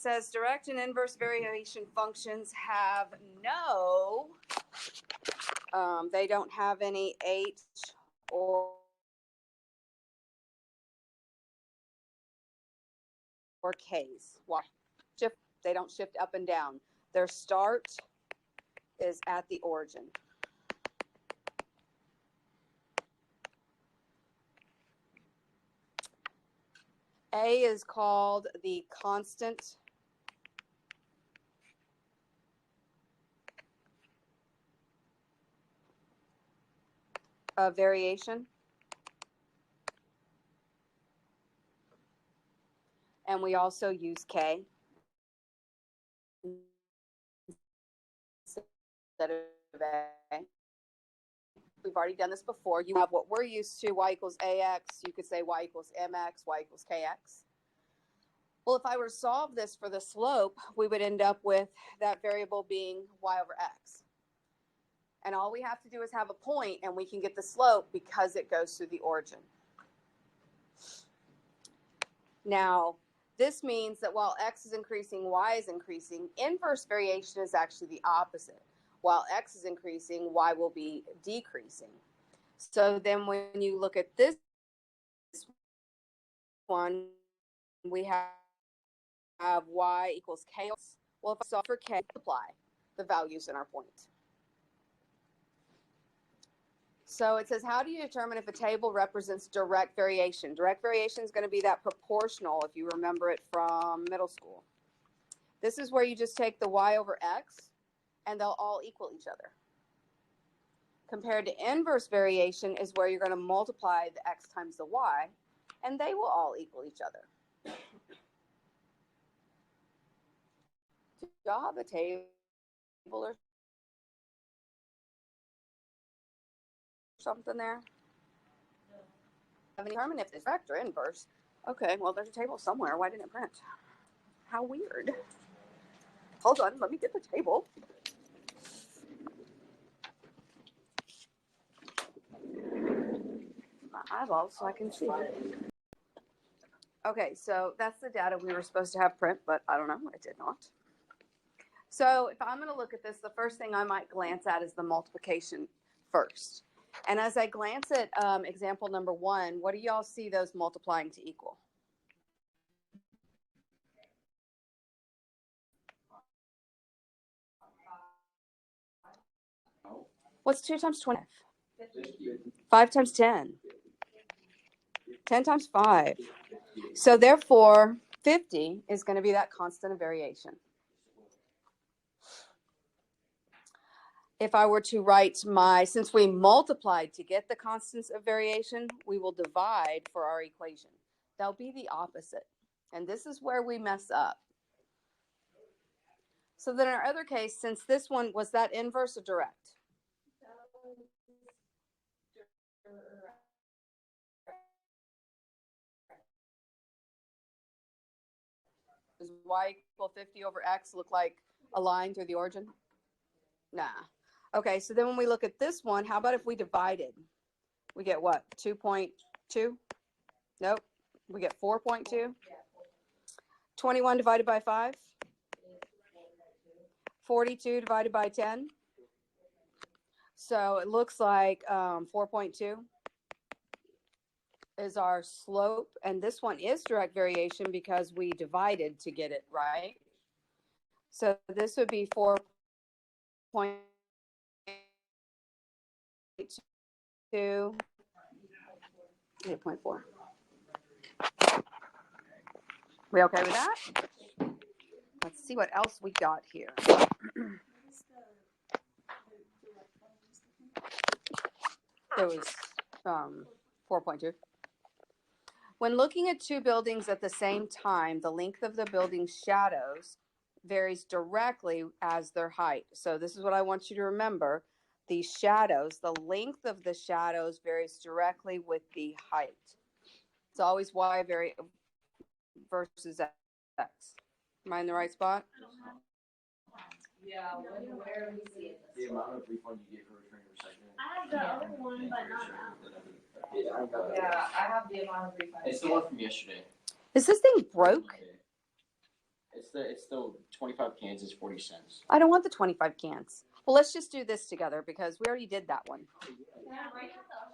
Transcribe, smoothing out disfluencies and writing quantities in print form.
says direct and inverse variation functions have no, they don't have any H or K's. Why? They don't shift up and down. Their start is at the origin. A is called the constant of variation. And we also use K instead of A. We've already done this before. You have what we're used to, y equals AX. You could say y equals MX, y equals KX. Well, if I were to solve this for the slope, we would end up with that variable being y over x. And all we have to do is have a point, and we can get the slope because it goes through the origin. Now, this means that while x is increasing, y is increasing. Inverse variation is actually the opposite. While x is increasing, y will be decreasing. So then when you look at this one, we have y equals k. Well, if I solve for k, multiply the values in our point. So it says, how do you determine if a table represents direct variation? Direct variation is going to be that proportional, if you remember it from middle school. This is where you just take the y over x, and they'll all equal each other. Compared to inverse variation is where you're going to multiply the x times the y, and they will all equal each other. Do y'all have a table or something there? Have any determine if it's direct or inverse? Okay, well, there's a table somewhere. Why didn't it print? How weird. Hold on, let me get the table. My eyeballs so I can see. Okay, so that's the data we were supposed to have print, but I don't know, it did not. So if I'm going to look at this, the first thing I might glance at is the multiplication first. And as I glance at example number 1, what do y'all see those multiplying to equal? What's 2 times 20? 5 times 10. 10 times 5. So therefore, 50 is going to be that constant of variation. If I were to write since we multiplied to get the constants of variation, we will divide for our equation. They'll be the opposite. And this is where we mess up. So then in our other case, since this one, was that inverse or direct? Does y equal 50 over x look like a line through the origin? Nah. Okay, so then when we look at this one, how about if we divided? We get what? 2.2? Nope. We get 4.2. 21 divided by 5? 42 divided by 10? So it looks like 4.2 is our slope, and this one is direct variation because we divided to get it, right? So this would be 4.2, 8.4. We okay with that? Let's see what else we got here. It was 4.2. When looking at two buildings at the same time, the length of the building's shadows varies directly as their height. So this is what I want you to remember. These shadows, the length of the shadows varies directly with the height. It's always y versus x. Am I in the right spot? Yeah, where we see it. The amount of refund you get for returning recycling. I have the other one, but not that. Yeah, I have the amount of refund. It's the one from yesterday. Is this thing broke? It's the 25 cans is 40 cents. I don't want the 25 cans. Well, let's just do this together because we already did that one. Can I write that